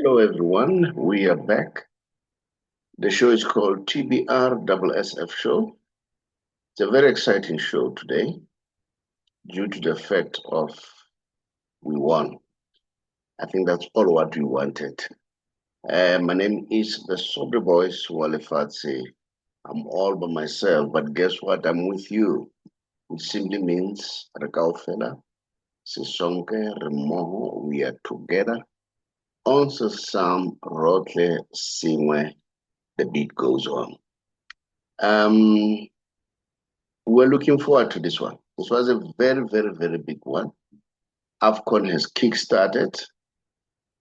Hello, everyone. We are back. The show is called TBR SSF Show. It's a very exciting show today due to the fact of we won. I think that's all what we wanted. My name is the Saubrey Boyz Walefatshe. I'm all by myself, but guess what? I'm with you. It simply means Rekaufela, Sisonke, Remoho, we are together. Also, some Rotle Singwe, the beat goes on. Um, We're looking forward to this one. This was a very, very, very big one. AFCON has kick-started,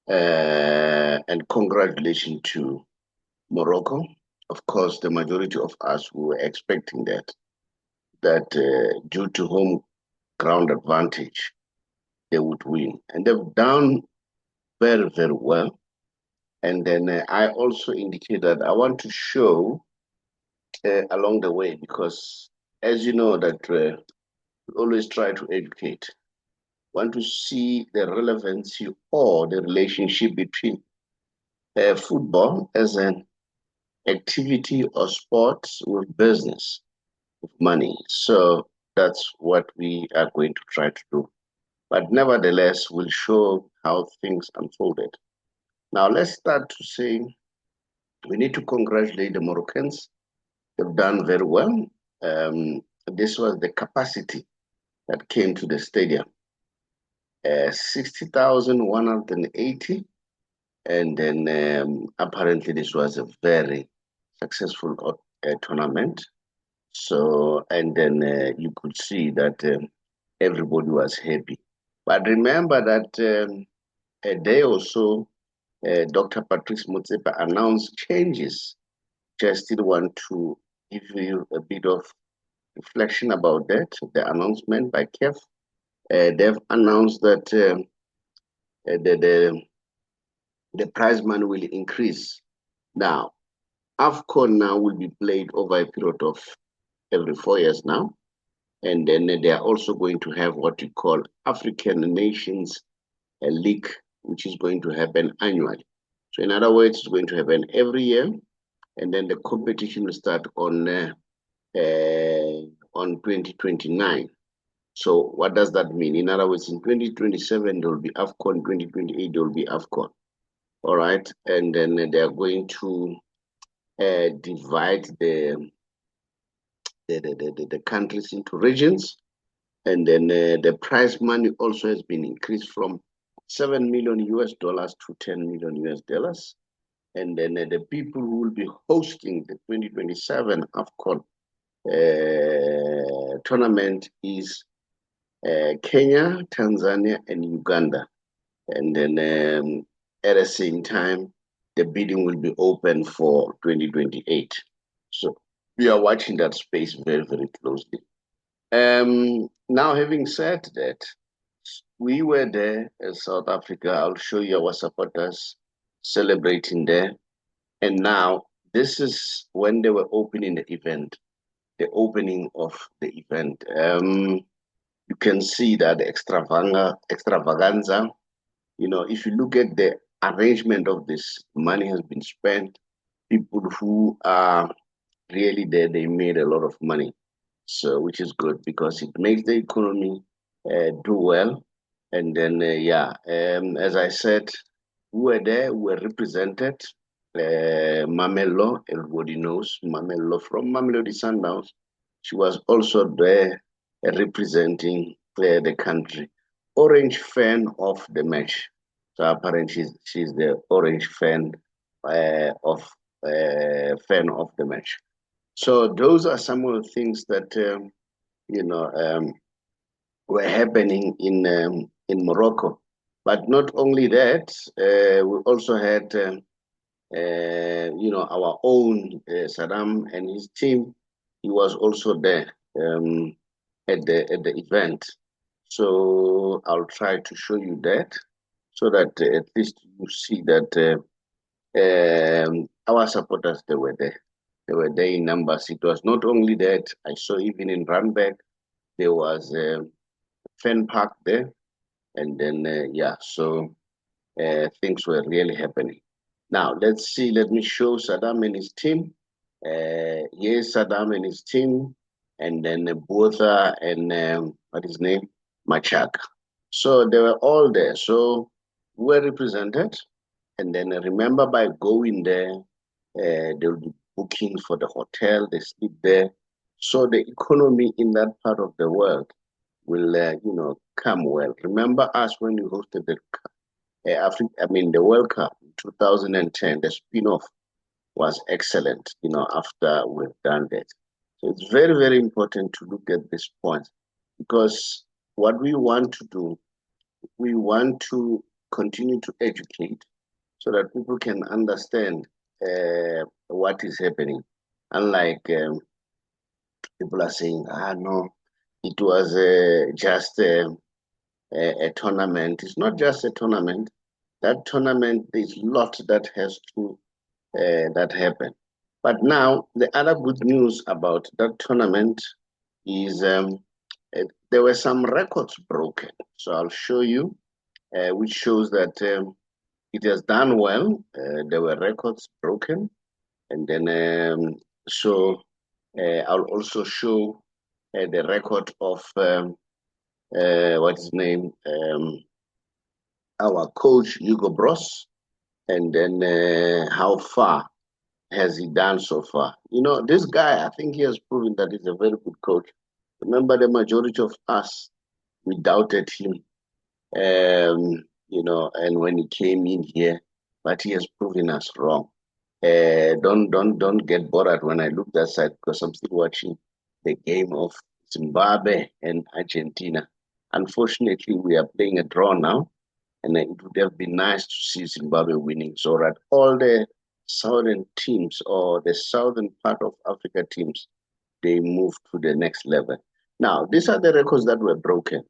and congratulations to Morocco. Of course, the majority of us were expecting that due to home ground advantage, they would win. And they've done very, very well. And then I also indicated that I want to show along the way because, as you know, that we always try to educate. Want to see the relevancy or the relationship between football as an activity or sports with business, with money. So that's what we are going to try to do. But nevertheless, we'll show how things unfolded. Now, let's start to say we need to congratulate the Moroccans. They've done very well. This was the capacity that came to the stadium. 60,180. And then apparently this was a very successful tournament. So, and then you could see that everybody was happy. But remember that a day or so, Dr. Patrice Motsepe announced changes. Just still want to give you a bit of reflection about that. The announcement by KEF. They've announced that the prize money will increase. Now, AFCON now will be played over a period of every 4 years now. And then they are also going to have what we call African Nations League, which is going to happen annually. So in other words, it's going to happen every year. And then the competition will start on 2029. So what does that mean? In other words, in 2027, there will be AFCON, 2028, there will be AFCON. All right. And then they are going to divide the countries into regions. And then the prize money also has been increased from 7 million US dollars to 10 million US dollars. And then the people who will be hosting the 2027 AFCON tournament is Kenya, Tanzania, and Uganda. And then at the same time, the bidding will be open for 2028. So we are watching that space very, very closely. Now, having said that, we were there in South Africa. I'll show you our supporters celebrating there. And now, this is when they were opening the event, the opening of the event. You can see that the extravaganza, if you look at the arrangement of this, money has been spent. People who are really there, they made a lot of money. So, which is good because it makes the economy do well. And then, as I said, we were there, we were represented. Mamelo, everybody knows Mamelo from Mamelodi Sundowns. She was also there representing the country. Orange fan of the match. So apparently she's the orange fan of the match. So those are some of the things that were happening in Morocco. But not only that, we also had our own Saddam and his team. He was also there at the event. So I'll try to show you that so that at least you see that our supporters, they were there. They were there in numbers. It was not only that, I saw even in Randburg, there was a fan park there. And then, so things were really happening. Now, let's see. Let me show Saddam and his team. Here's Saddam and his team, and then Botha and what is his name? Machak. So they were all there. So we're represented. And then remember, by going there, they'll be booking for the hotel, they sleep there. So the economy in that part of the world will, come well. Remember us when we hosted the the World Cup in 2010, the spin-off was excellent, after we've done that. So it's very, very important to look at this point because what we want to do, we want to continue to educate so that people can understand what is happening. Unlike people are saying, no, it was just a tournament. It's not just a tournament. That tournament, there's a lot that has to that happen. But now, the other good news about that tournament is there were some records broken. So I'll show you, which shows that it has done well. There were records broken. And then, I'll also show the record of what's his name? Our coach, Hugo Bros. And then how far has he done so far? This guy, I think he has proven that he's a very good coach. Remember, the majority of us, we doubted him, and when he came in here, but he has proven us wrong. Don't get bothered when I look that side because I'm still watching the game of Zimbabwe and Argentina. Unfortunately, we are playing a draw now, and it would have been nice to see Zimbabwe winning so that all the southern teams or the southern part of Africa teams, they move to the next level. Now, these are the records that were broken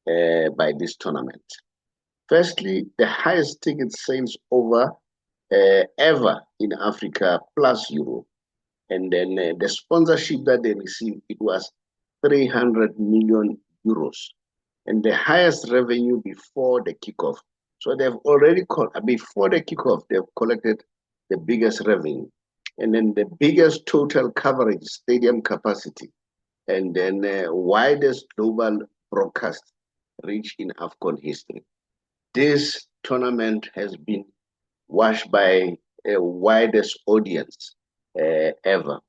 by this tournament. Firstly, the highest ticket sales over ever in Africa plus Europe. And then the sponsorship that they received, it was 300 million euros. And the highest revenue before the kickoff. So they've already, before the kickoff, they've collected the biggest revenue. And then the biggest total coverage, stadium capacity. And then widest global broadcast reach in AFCON history. This tournament has been watched by a widest audience ever.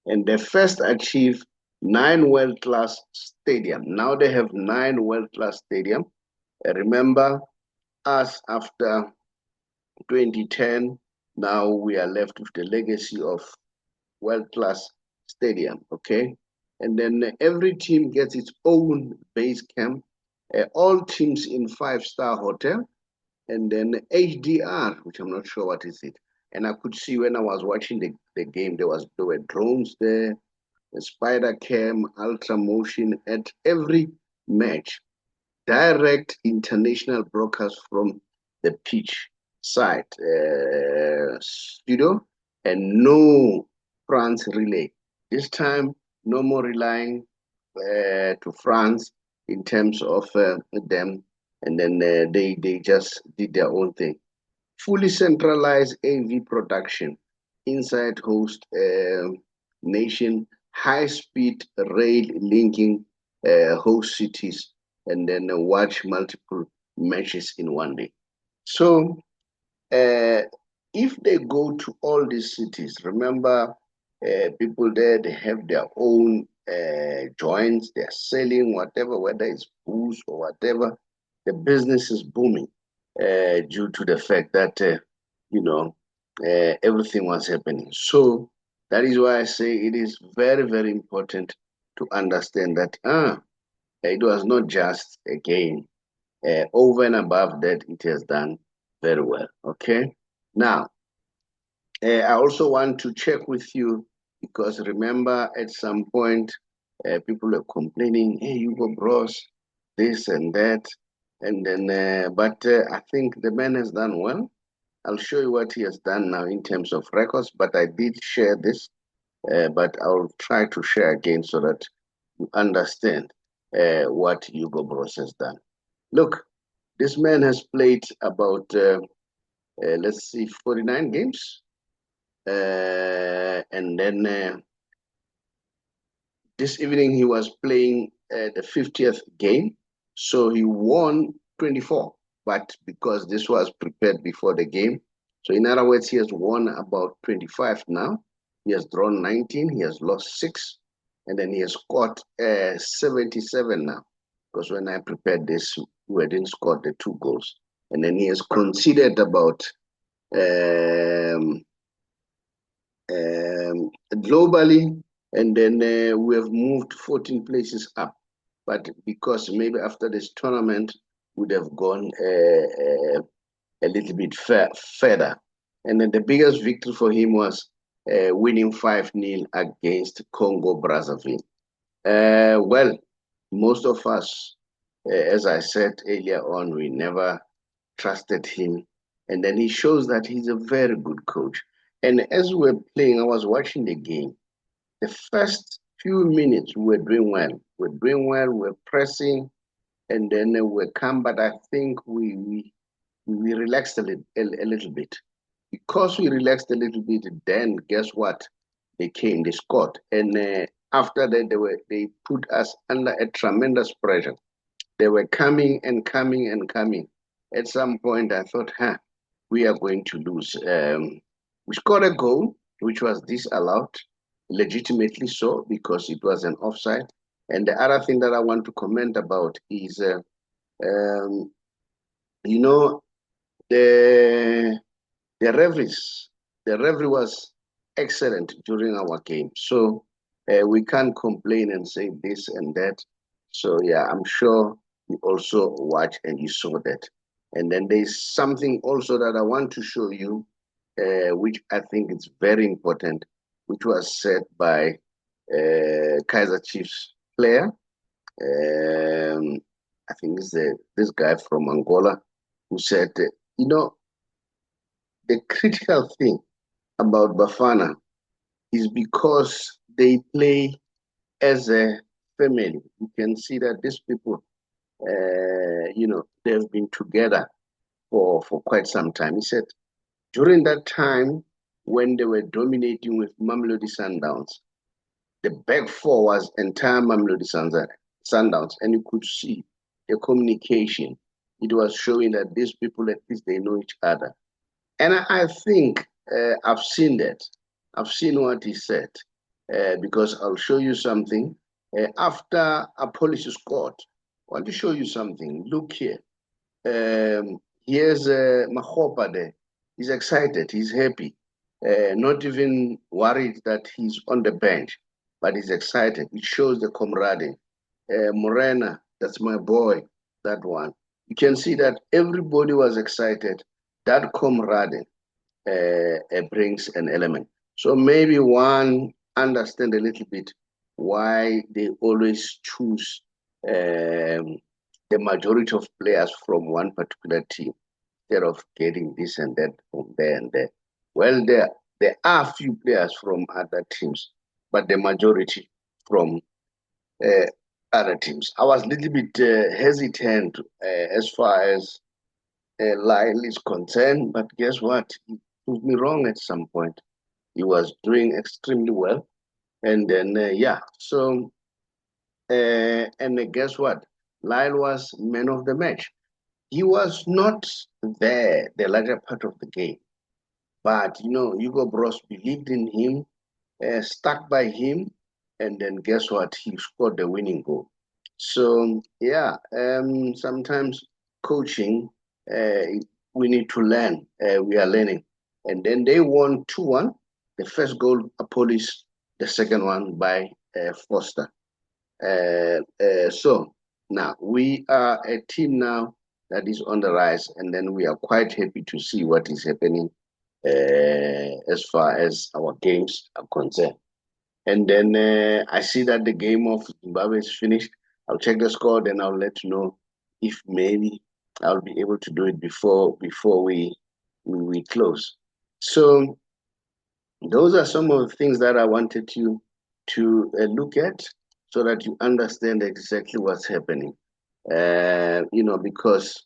And they first achieved 9 world-class stadium. Now they have 9 world-class stadium. Remember us after 2010, now we are left with the legacy of world-class stadium, okay? And then every team gets its own base camp, all teams in 5-star hotel, and then HDR, which I'm not sure what is it. And I could see when I was watching the game, there were drones there, the spider cam, ultra motion at every match, direct international broadcast from the pitch side studio, and no France relay. This time, no more relying to France in terms of them, and then they just did their own thing. Fully centralized AV production, inside host nation, high-speed rail linking host cities, and then watch multiple matches in one day. So if they go to all these cities, remember people there, they have their own joints, they're selling whatever, whether it's booze or whatever, the business is booming due to the fact that, everything was happening. So that is why I say it is very, very important to understand that it was not just a game. Over and above that, it has done very well. Okay. Now, I also want to check with you because remember at some point people are complaining, hey, Hugo Bros, this and that. And then, but I think the man has done well. I'll show you what he has done now in terms of records, but I did share this, but I'll try to share again so that you understand what Hugo Bros has done. Look, This man has played about, let's see, 49 games. And then this evening he was playing the 50th game. So he won 24. But because this was prepared before the game, so in other words, he has won about 25 now. He has drawn 19, he has lost 6, and then he has scored 77 now. Because when I prepared this, we didn't score the 2 goals. And then he has conceded about um, globally, and then we have moved 14 places up. But because maybe after this tournament, would have gone a little bit further. And then the biggest victory for him was winning 5-0 against Congo Brazzaville. Well, most of us, as I said earlier on, we never trusted him. And then he shows that he's a very good coach. And as we were playing, I was watching the game. The first few minutes, we were doing well. We were doing well, we were pressing, and then we come, but I think we relaxed a little bit. Because we relaxed a little bit, then guess what? They scored. And after that, they put us under a tremendous pressure. They were coming and coming and coming. At some point, I thought, we are going to lose. We scored a goal, which was disallowed, legitimately so, because it was an offside. And the other thing that I want to comment about is, um, you know, the the referees, the referee was excellent during our game. So we can't complain and say this and that. So yeah, I'm sure you also watch and you saw that. And then there's something also that I want to show you, which I think is very important, which was said by Kaiser Chiefs player. I think it's this guy from Angola who said, you know, the critical thing about Bafana is because they play as a family. You can see that these people, they've been together for quite some time. He said during that time when they were dominating with Mamelodi Sundowns, the back four was entire Mamelodi Sundowns, and you could see the communication. It was showing that these people, at least they know each other. And I think I've seen that. I've seen what he said because I'll show you something. After Apollo scored, I want to show you something. Look here. Here's Mahopa there. He's excited. He's happy. Not even worried that he's on the bench, but he's excited. It shows the camaraderie. Morena, that's my boy, that one. You can see that everybody was excited. That camaraderie brings an element. So maybe one understand a little bit why they always choose the majority of players from one particular team instead of getting this and that from there and there. Well, there are few players from other teams, but the majority from uh, other teams. I was a little bit hesitant as far as Lyle is concerned, but guess what? He proved me wrong at some point. He was doing extremely well, and then yeah. So and guess what? Lyle was man of the match. He was not there the larger part of the game, but Hugo Bros believed in him, stuck by him, and then guess what? He scored the winning goal. So yeah, sometimes coaching, uh, we need to learn. We are learning, and then they won 2-1. The first goal, Police. The second one by Foster. So now we are a team now that is on the rise, and then we are quite happy to see what is happening as far as our games are concerned. And then I see that the game of Zimbabwe is finished. I'll check the score, then I'll let you know if maybe I'll be able to do it before we close. So those are some of the things that I wanted you to look at so that you understand exactly what's happening. Because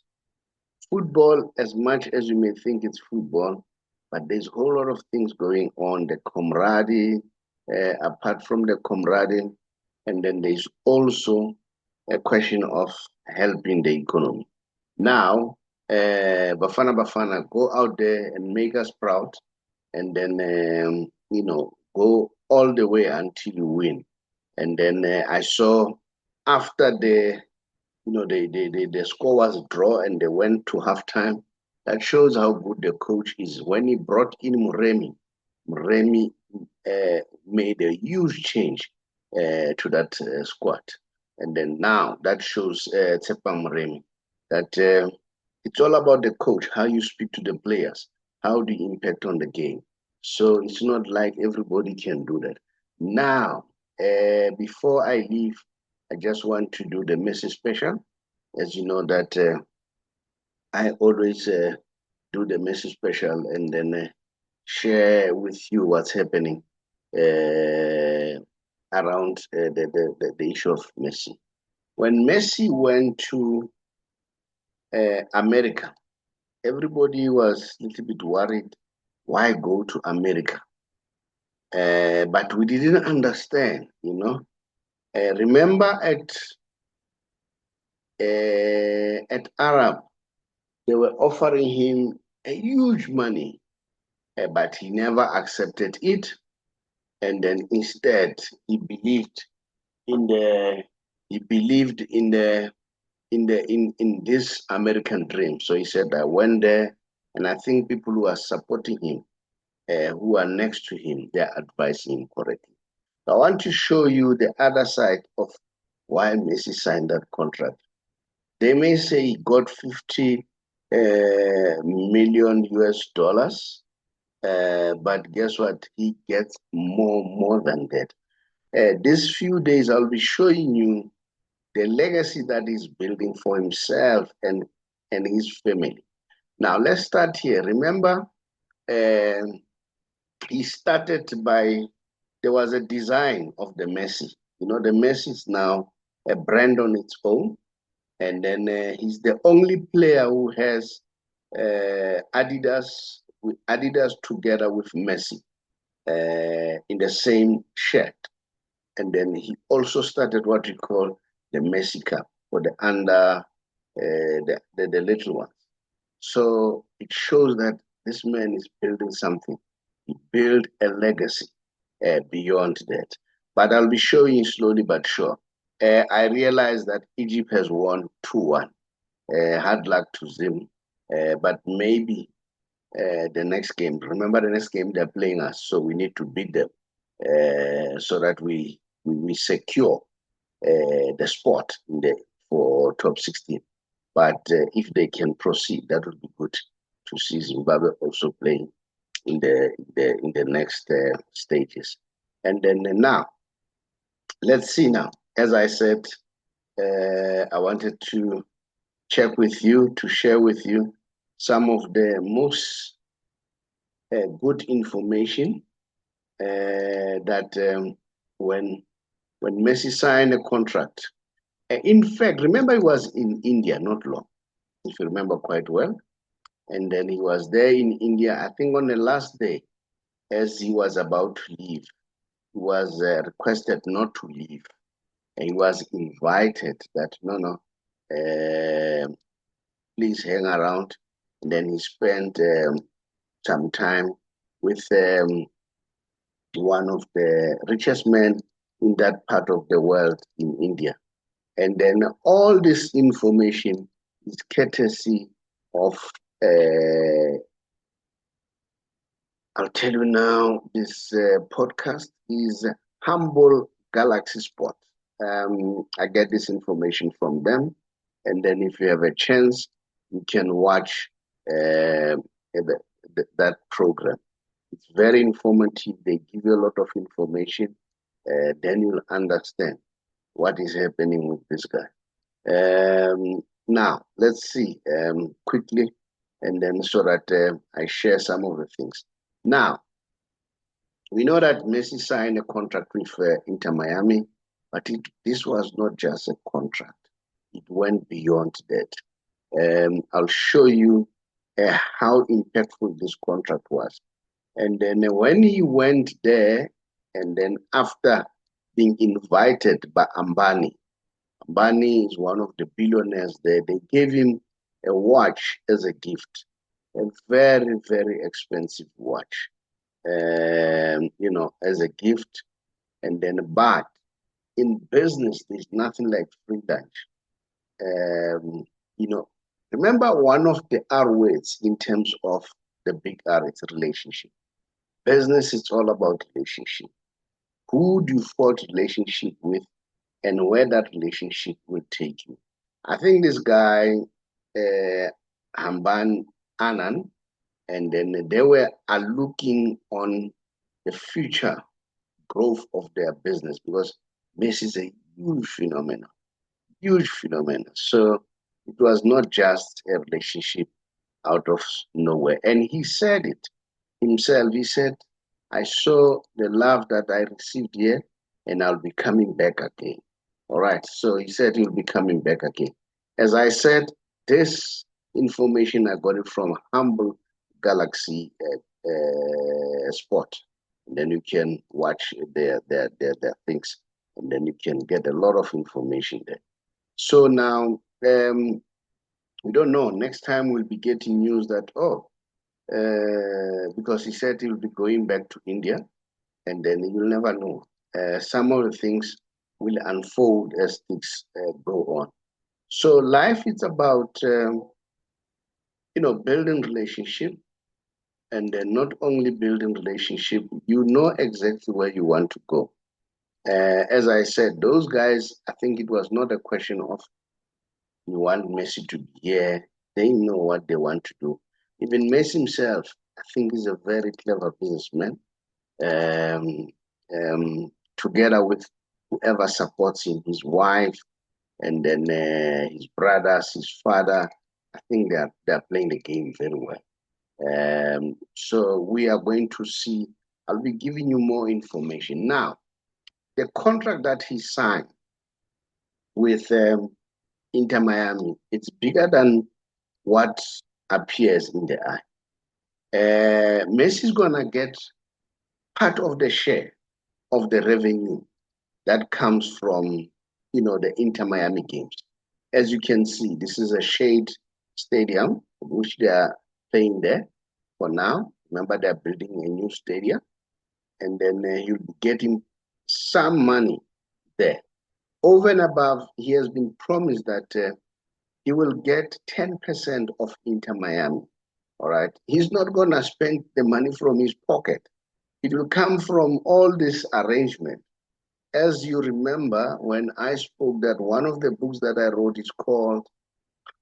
football, as much as you may think it's football, but there's a whole lot of things going on, the camaraderie, apart from the camaraderie, and then there's also a question of helping the economy. Now, Bafana Bafana, go out there and make us proud, and then, go all the way until you win. And then I saw after the score was draw and they went to halftime. That shows how good the coach is. When he brought in Muremi made a huge change to that squad. And then now that shows Tsepa Muremi that it's all about the coach, how you speak to the players, how the impact on the game. So it's not like everybody can do that. Now, before I leave, I just want to do the Messi special. As you know that I always do the Messi special and then share with you what's happening around the issue of Messi. When Messi went to America, everybody was a little bit worried. Why go to America? But we didn't understand, remember at Arab, they were offering him a huge money, but he never accepted it. And then instead, he believed in this American dream. So he said, I went there, and I think people who are supporting him, who are next to him, they are advising him correctly. So I want to show you the other side of why Messi signed that contract. They may say he got 50 million US dollars, but guess what? He gets more than that. These few days, I'll be showing you the legacy that he's building for himself and his family. Now, let's start here. Remember, he started by, there was a design of the Messi. The Messi is now a brand on its own. And then he's the only player who has Adidas together with Messi in the same shirt. And then he also started what we call the Messi Cup for the under the little ones. So it shows that this man is building something. He built a legacy beyond that. But I'll be showing you slowly but sure. I realized that Egypt has won 2-1. Hard luck to them. But maybe the next game, remember the next game they're playing us, so we need to beat them so that we secure the spot for top 16. But if they can proceed, that would be good to see Zimbabwe also playing in the next stages. And then now, let's see now. As I said, I wanted to check with you, to share with you some of the most good information that when Messi signed a contract. In fact, remember he was in India not long, if you remember quite well. And then he was there in India, I think on the last day, as he was about to leave, he was requested not to leave. And he was invited that, no, please hang around. And then he spent some time with one of the richest men in that part of the world in India. And then all this information is courtesy of, I'll tell you now, this podcast is Humble Galaxy Sport. I get this information from them. And then if you have a chance, you can watch that program. It's very informative. They give you a lot of information. Then you'll understand what is happening with this guy. Now, let's see quickly, and then so that I share some of the things. Now, we know that Messi signed a contract with Inter Miami, but this was not just a contract. It went beyond that. I'll show you how impactful this contract was. And then when he went there, and then after being invited by Ambani, Ambani is one of the billionaires there, they gave him a watch as a gift, a very, very expensive watch, as a gift. And then, but in business, there's nothing like free lunch. Um, you know, remember one of the R words in terms of the big R, it's relationship. Business is all about relationship. Who do you forge relationship with and where that relationship will take you? I think this guy, Hamban Anand, and then they are looking on the future growth of their business because Messi is a huge phenomenon, huge phenomenon. So it was not just a relationship out of nowhere. And he said it himself. He said, I saw the love that I received here, and I'll be coming back again. All right. So he said he'll be coming back again. As I said, this information I got it from Humble Galaxy Sport. And then you can watch their things, and then you can get a lot of information there. So now, we don't know. Next time we'll be getting news that, because he said he'll be going back to India, and then you'll never know. Some of the things will unfold as things go on. So life is about, building relationship, and then not only building relationship, you know exactly where you want to go. As I said, those guys, I think it was not a question of you want Messi to be here. They know what they want to do. Even Messi himself, I think, is a very clever businessman. Um, Together with whoever supports him, his wife, and then his brothers, his father, I think they're playing the game very well. So we are going to see. I'll be giving you more information now. The contract that he signed with Inter Miami, it's bigger than what appears in the eye. Messi is gonna get part of the share of the revenue that comes from, the Inter Miami games. As you can see, this is a shade stadium which they are playing there for now. Remember, they're building a new stadium, and then you'll be getting some money there. Over and above, he has been promised that he will get 10% of Inter Miami. All right. He's not going to spend the money from his pocket. It will come from all this arrangement. As you remember, when I spoke that one of the books that I wrote is called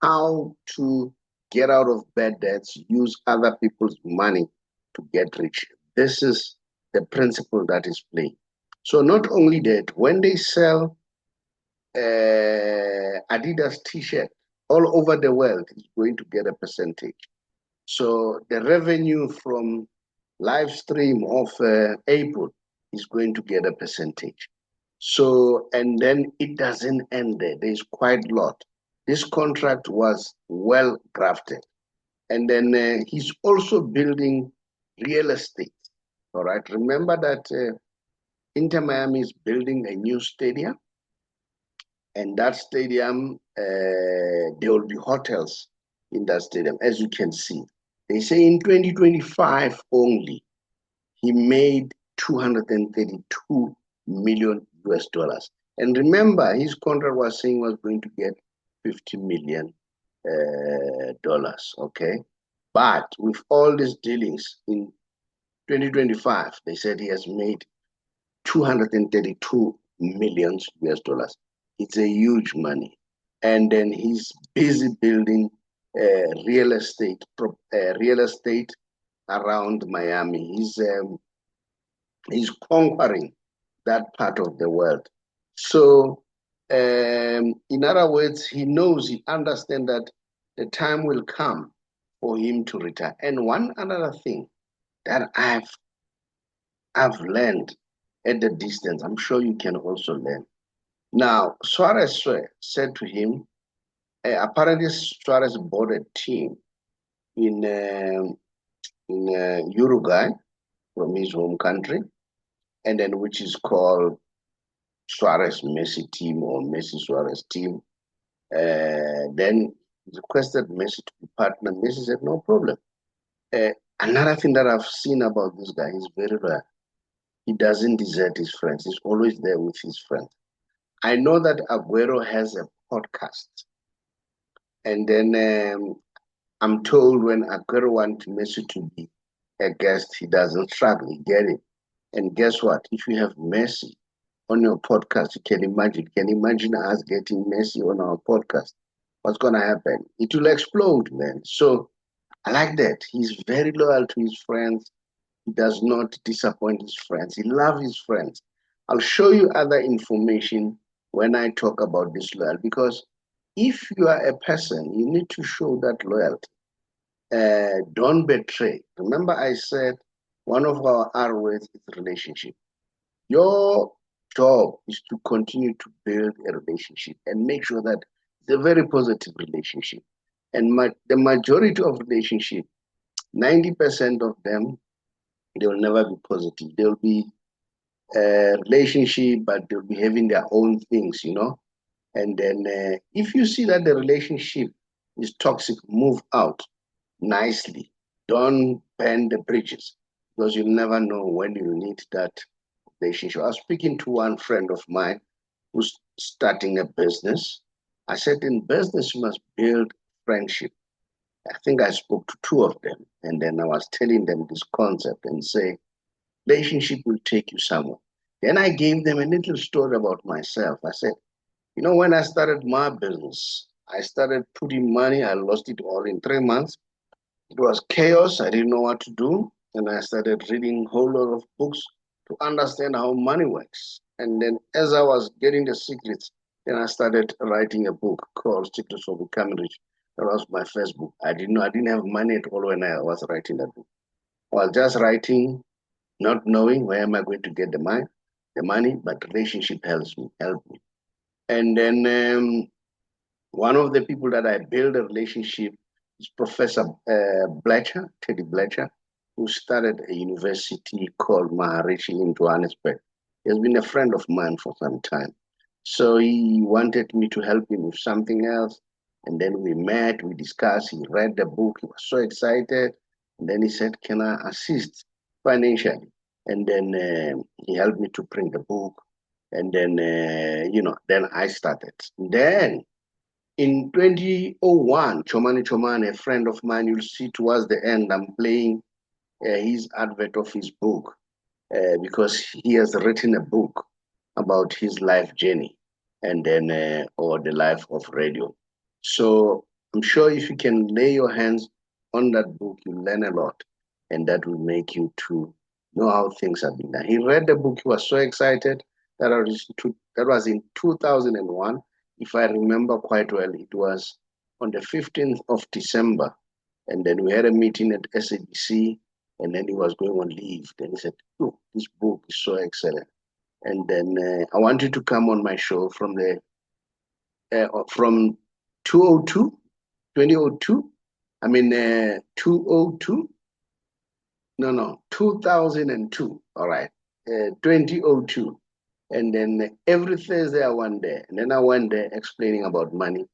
How to Get Out of Bad Debts, Use Other People's Money to Get Rich. This is the principle that is playing. So not only that, when they sell Adidas t-shirt all over the world, is going to get a percentage. So the revenue from live stream of April is going to get a percentage. So, and then it doesn't end there. There's quite a lot. This contract was well crafted. And then he's also building real estate. All right. Remember that Inter Miami is building a new stadium. And that stadium, there will be hotels in that stadium, as you can see. They say in 2025 only, he made 232 million US dollars. And remember, his contract was saying was going to get 50 million dollars, okay? But with all these dealings in 2025, they said he has made 232 million US dollars. It's a huge money. And then he's busy building real estate around Miami. He's conquering that part of the world. So, in other words, he knows, he understands that the time will come for him to retire. And one another thing that I've learned at the distance, I'm sure you can also learn. Now, Suarez said to him, Apparently, Suarez bought a team in Uruguay from his home country, and then which is called Suarez Messi team or Messi Suarez team. Then he requested Messi to be partner. Messi said, no problem. Uh, Another thing that I've seen about this guy, he's very rare. He doesn't desert his friends. He's always there with his friends. I know that Aguero has a podcast, and then I'm told when Aguero wants Messi to be a guest, he doesn't struggle. He get it. And guess what? If you have Messi on your podcast, you can imagine. Can you imagine us getting Messi on our podcast? What's gonna happen? It will explode, man. So I like that. He's very loyal to his friends. He does not disappoint his friends. He loves his friends. I'll show you other information when I talk about this loyalty because if you are a person, you need to show that loyalty. Don't betray. Remember, I said one of our R words is relationship. Your job is to continue to build a relationship and make sure that it's a very positive relationship. And the majority of relationship, 90% of them, they will never be positive. They'll be a relationship, but they'll be having their own things, you know. And then if you see that the relationship is toxic, move out nicely. Don't burn the bridges because you never know when you need that relationship. I was speaking to one friend of mine who's starting a business. I said, in business, you must build friendship. I think I spoke to two of them, and then I was telling them this concept and say, relationship will take you somewhere. Then I gave them a little story about myself. I said, you know, when I started my business, I started putting money, I lost it all in 3 months. It was chaos. I didn't know what to do. And I started reading a whole lot of books to understand how money works. And then as I was getting the secrets, then I started writing a book called Secrets of Becoming Rich. That was my first book. I didn't know I didn't have money at all when I was writing that book. I was just writing, not knowing where am I going to get the money, but relationship helped me. And then one of the people that I built a relationship is Professor Teddy Bletcher, who started a university called Maharishi in Johannesburg. He has been a friend of mine for some time. So he wanted me to help him with something else. And then we met, we discussed, he read the book, he was so excited. And then he said, can I assist financially? And then he helped me to print the book. And then, then I started. Then in 2001, Chomani, a friend of mine, you'll see towards the end, I'm playing his advert of his book because he has written a book about his life journey and then, or the life of radio. So I'm sure if you can lay your hands on that book, you learn a lot and that will make you to know how things have been done. He read the book, he was so excited that was in 2001. If I remember quite well, it was on the 15th of December. And then we had a meeting at SABC, and then he was going on leave. Then he said, look, this book is so excellent. And then I want you to come on my show from 202, 2002. I mean, 202. No, 2002. All right. 2002. And then every Thursday I went there. And then I went there explaining about money.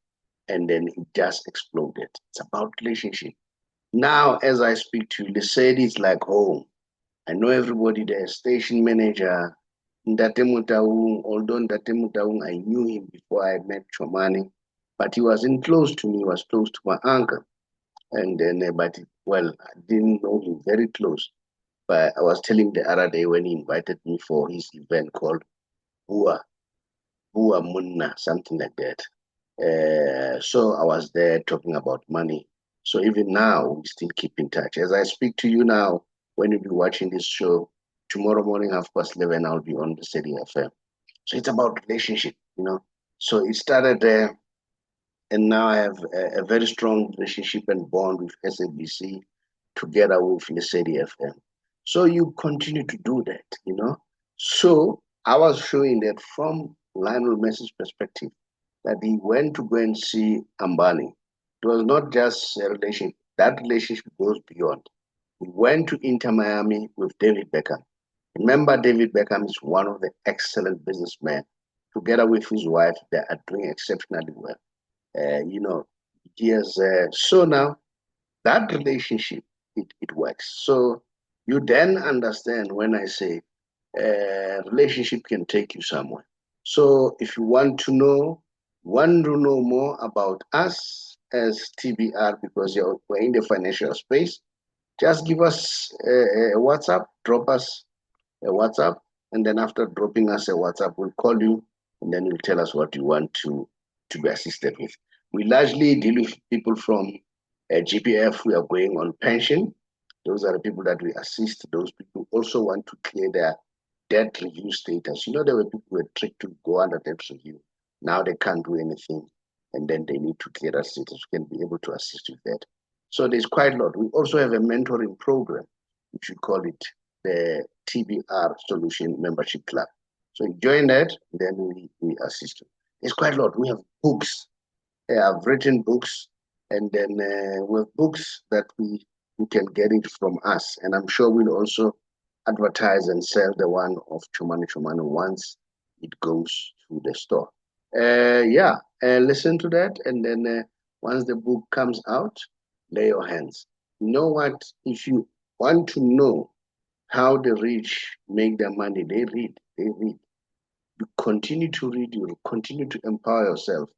And then it just exploded. It's about relationship. Now, as I speak to you, the city is like home. I know everybody there, station manager, Ndate Mutaung, although Ndate Mutaung, I knew him before I met Chomani, but he wasn't close to me, he was close to my uncle. And then, I didn't know him very close. But I was telling the other day when he invited me for his event called Bua, Bua Munna, something like that. So I was there talking about money. So even now, we still keep in touch. As I speak to you now, when you'll be watching this show, tomorrow morning, 11:30, I'll be on the City FM. So it's about relationship, you know. So it started there, and now I have a very strong relationship and bond with SABC together with Lesedi FM. So you continue to do that, you know. So I was showing that from Lionel Messi's perspective, that he went to go and see Ambani. It was not just a relationship. That relationship goes beyond. He went to Inter Miami with David Beckham. Remember, David Beckham is one of the excellent businessmen. Together with his wife, they are doing exceptionally well. You know, years. So now that relationship, it works. So you then understand when I say relationship can take you somewhere. So if you want to know more about us as TBR because we're in the financial space, just give us a WhatsApp, drop us a WhatsApp, and then after dropping us a WhatsApp, we'll call you, and then you'll tell us what you want to be assisted with. We largely deal with people from GPF. We are going on pension. Those are the people that we assist. Those people also want to clear their debt review status. You know, there were people who were tricked to go under debt review. Now they can't do anything, and then they need to clear that status. We can be able to assist with that. So there's quite a lot. We also have a mentoring program, which we call it the TBR Solution Membership Club. So you join that, then we assist you. It's quite a lot. We have books. I've written books, and then we have books that you can get it from us. And I'm sure we'll also advertise and sell the one of Chumani Chumani once it goes to the store. Yeah, listen to that, and then once the book comes out, lay your hands. You know what? If you want to know how the rich make their money, they read. They read. You continue to read. You continue to empower yourself.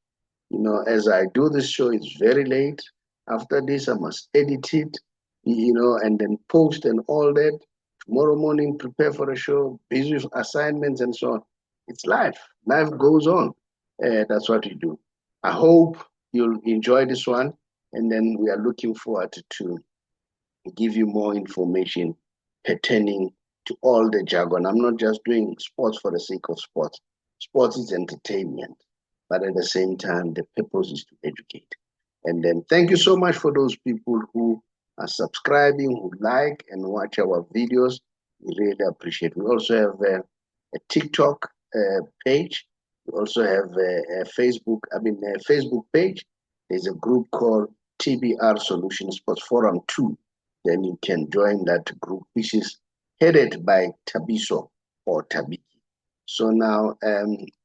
You know, as I do this show, it's very late. After this, I must edit it, you know, and then post and all that. Tomorrow morning, prepare for the show, busy with assignments and so on. It's life. Life goes on. That's what we do. I hope you'll enjoy this one. And then we are looking forward to give you more information pertaining to all the jargon. I'm not just doing sports for the sake of sports. Sports is entertainment, but at the same time, the purpose is to educate. And then thank you so much for those people who are subscribing, who like and watch our videos. We really appreciate it. We also have a TikTok page. We also have a Facebook page. There's a group called TBR Solution Sports Forum 2. Then you can join that group, which is headed by Tabiso or Tabiki. So now,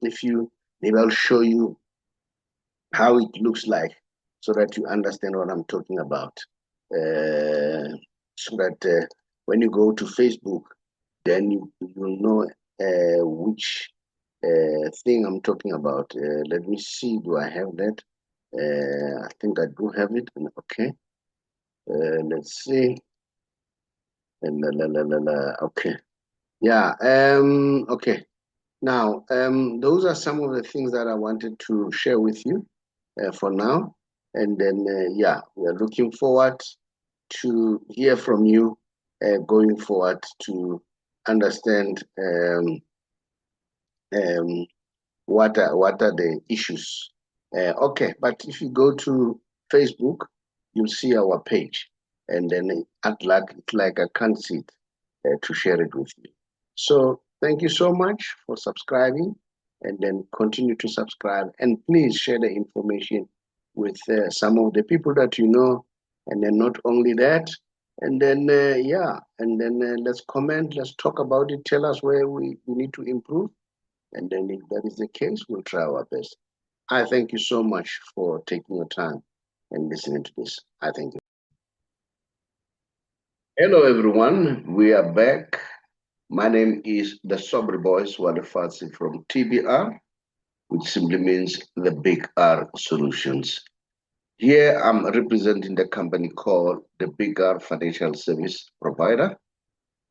maybe I'll show you how it looks like so that you understand what I'm talking about. So that when you go to Facebook, then you'll know which thing I'm talking about. Let me see, do I have that? I think I do have it. Okay. Let's see. Okay. Yeah. Okay. Now, those are some of the things that I wanted to share with you for now. And then, yeah, we are looking forward to hear from you going forward to understand what are the issues. Okay, but if you go to Facebook, you'll see our page, and then it's like I can't see it to share it with you. So thank you so much for subscribing, and then continue to subscribe, and please share the information with some of the people that you know, and then not only that, and then yeah, and then let's comment, let's talk about it, tell us where we need to improve, and then if that is the case, we'll try our best. I thank you so much for taking your time and listening to this. I thank you. Hello, everyone. We are back. My name is the Saubrey Boyz Walefatshe from TBR, which simply means the Big R Solutions. Here I'm representing the company called the Big R Financial Service Provider,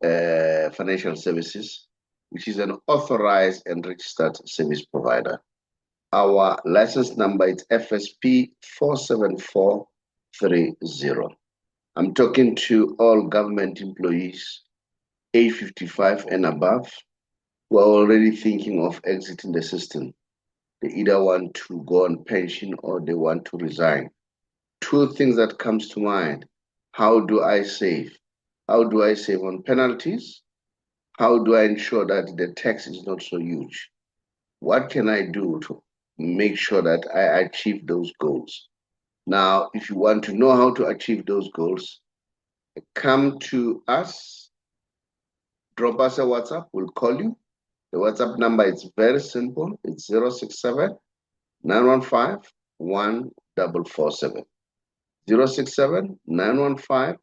Financial Services, which is an authorized and registered service provider. Our license number is FSP 47430. I'm talking to all government employees age 55 and above who are already thinking of exiting the system. They either want to go on pension or they want to resign. Two things that comes to mind. How do I save? How do I save on penalties? How do I ensure that the tax is not so huge? What can I do to make sure that I achieve those goals. Now, if you want to know how to achieve those goals, come to us, drop us a WhatsApp, we'll call you. The WhatsApp number is very simple. It's 067 915 1447. 067 915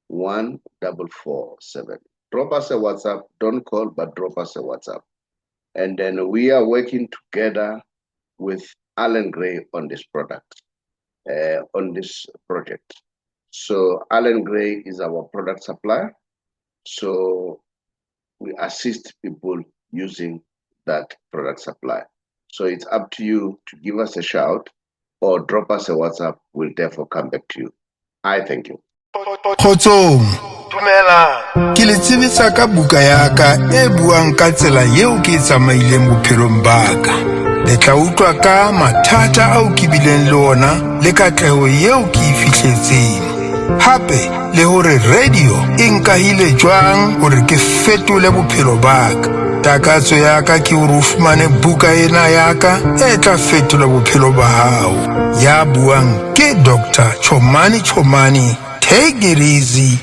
1447. Drop us a WhatsApp. Don't call, but drop us a WhatsApp. And then we are working together with Alan Gray on this product, on this project. So Alan Gray is our product supplier. So we assist people using that product supply. So it's up to you to give us a shout or drop us a WhatsApp. We'll therefore come back to you. I thank you. Kgotsong, ke le tsebetsa ka buka ya ka e buang ka tsela yeo ke tsamaileng bophelong ba ka. Le tla utlwa ka mathata ao ke bileng le ona le katleho yeo ke e fihletseng. Hape le hore radio e nkahile jwang hore ke fetole bophelo ba ka. Takatso ya ka ke hore o fumane buka ena ya ka e tla fetola bophelo ba hao. Ya buang ke Dr. Chomani. Take it easy.